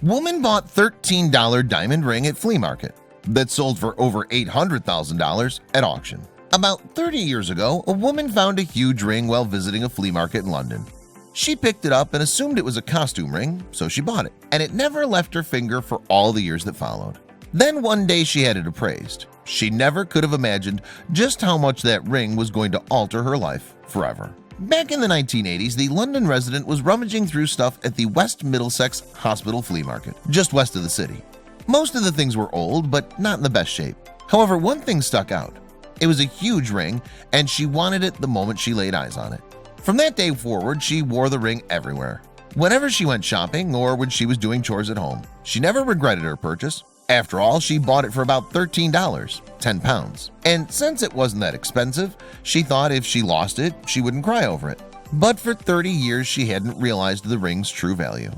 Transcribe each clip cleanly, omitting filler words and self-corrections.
Woman bought $13 diamond ring at flea market that sold for over $800,000 at auction. About 30 years ago, a woman found a huge ring while visiting a flea market in London. She picked it up and assumed it was a costume ring, so she bought it, and it never left her finger for all the years that followed. Then one day she had it appraised. She never could have imagined just how much that ring was going to alter her life forever. Back in the 1980s, the London resident was rummaging through stuff at the West Middlesex Hospital Flea Market, just west of the city. Most of the things were old, but not in the best shape. However, one thing stuck out. It was a huge ring, and she wanted it the moment she laid eyes on it. From that day forward, she wore the ring everywhere. Whenever she went shopping or when she was doing chores at home, she never regretted her purchase. After all, she bought it for about $13, 10 pounds. And since it wasn't that expensive, she thought if she lost it, she wouldn't cry over it. But for 30 years, she hadn't realized the ring's true value.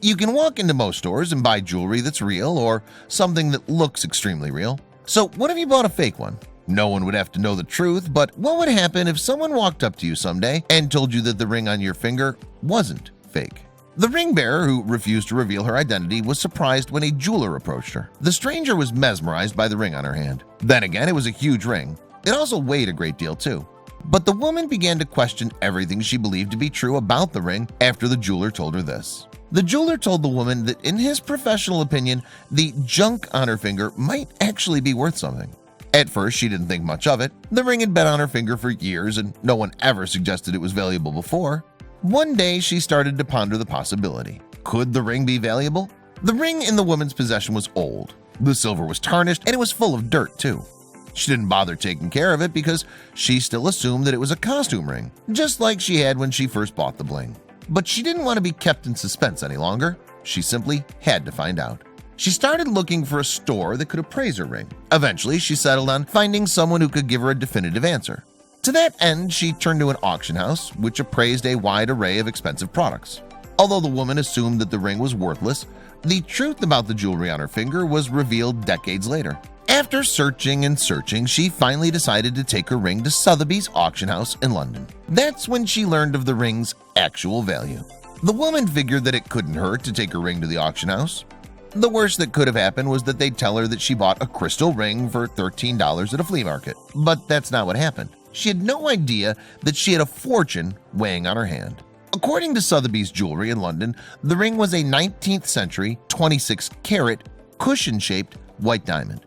You can walk into most stores and buy jewelry that's real or something that looks extremely real. So what if you bought a fake one? No one would have to know the truth, but what would happen if someone walked up to you someday and told you that the ring on your finger wasn't fake? The ring bearer, who refused to reveal her identity, was surprised when a jeweler approached her. The stranger was mesmerized by the ring on her hand. Then again, it was a huge ring. It also weighed a great deal too. But the woman began to question everything she believed to be true about the ring after the jeweler told her this. The jeweler told the woman that in his professional opinion, the junk on her finger might actually be worth something. At first, she didn't think much of it. The ring had been on her finger for years and no one ever suggested it was valuable before. One day, she started to ponder the possibility. Could the ring be valuable? The ring in the woman's possession was old. The silver was tarnished and it was full of dirt too. She didn't bother taking care of it because she still assumed that it was a costume ring, just like she had when she first bought the bling. But she didn't want to be kept in suspense any longer. She simply had to find out. She started looking for a store that could appraise her ring. Eventually, she settled on finding someone who could give her a definitive answer. To that end, she turned to an auction house, which appraised a wide array of expensive products. Although the woman assumed that the ring was worthless, the truth about the jewelry on her finger was revealed decades later. After searching and searching, she finally decided to take her ring to Sotheby's auction house in London. That's when she learned of the ring's actual value. The woman figured that it couldn't hurt to take her ring to the auction house. The worst that could have happened was that they'd tell her that she bought a crystal ring for $13 at a flea market. But that's not what happened. She had no idea that she had a fortune weighing on her hand. According to Sotheby's Jewelry in London, the ring was a 19th century 26-carat cushion-shaped white diamond.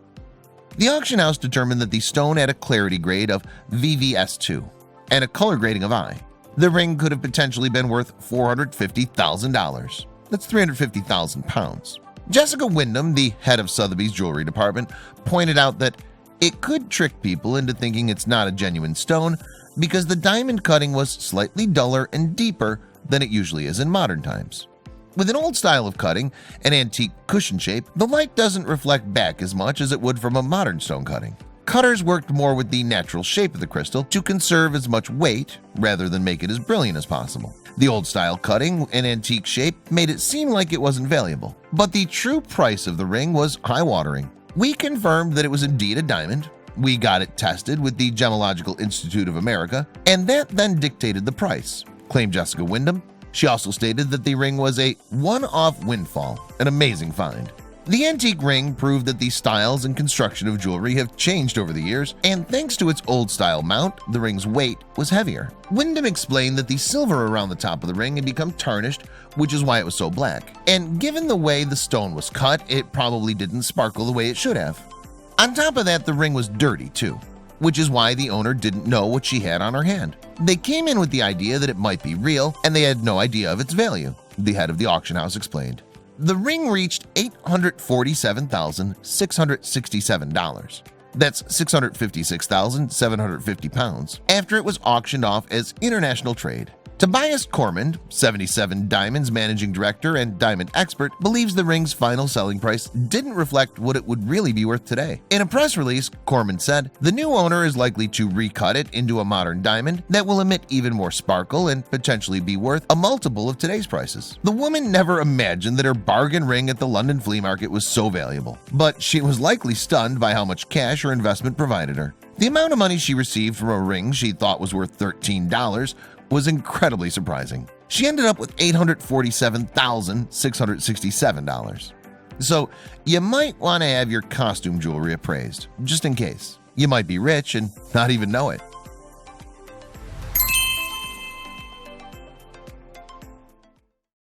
The auction house determined that the stone had a clarity grade of VVS2 and a color grading of I. The ring could have potentially been worth $450,000. That's 350,000 pounds. Jessica Wyndham, the head of Sotheby's jewelry department, pointed out that it could trick people into thinking it's not a genuine stone because the diamond cutting was slightly duller and deeper than it usually is in modern times. With an old style of cutting, an antique cushion shape, the light doesn't reflect back as much as it would from a modern stone cutting. Cutters worked more with the natural shape of the crystal to conserve as much weight rather than make it as brilliant as possible. The old-style cutting and antique shape made it seem like it wasn't valuable, but the true price of the ring was eye-watering. We confirmed that it was indeed a diamond. We got it tested with the Gemological Institute of America, and that then dictated the price, claimed Jessica Wyndham. She also stated that the ring was a one-off windfall, an amazing find. The antique ring proved that the styles and construction of jewelry have changed over the years, and thanks to its old-style mount, the ring's weight was heavier. Wyndham explained that the silver around the top of the ring had become tarnished, which is why it was so black. And given the way the stone was cut, it probably didn't sparkle the way it should have. On top of that, the ring was dirty too, which is why the owner didn't know what she had on her hand. They came in with the idea that it might be real, and they had no idea of its value, the head of the auction house explained. The ring reached $847,667. That's 656,750 pounds after it was auctioned off as international trade. Tobias Cormand, 77 Diamonds managing director and diamond expert, believes the ring's final selling price didn't reflect what it would really be worth today. In a press release, Cormand said, "The new owner is likely to recut it into a modern diamond that will emit even more sparkle and potentially be worth a multiple of today's prices." The woman never imagined that her bargain ring at the London flea market was so valuable, but she was likely stunned by how much cash her investment provided her. The amount of money she received from a ring she thought was worth $13 was incredibly surprising. She ended up with $847,667. So you might want to have your costume jewelry appraised, just in case. You might be rich and not even know it.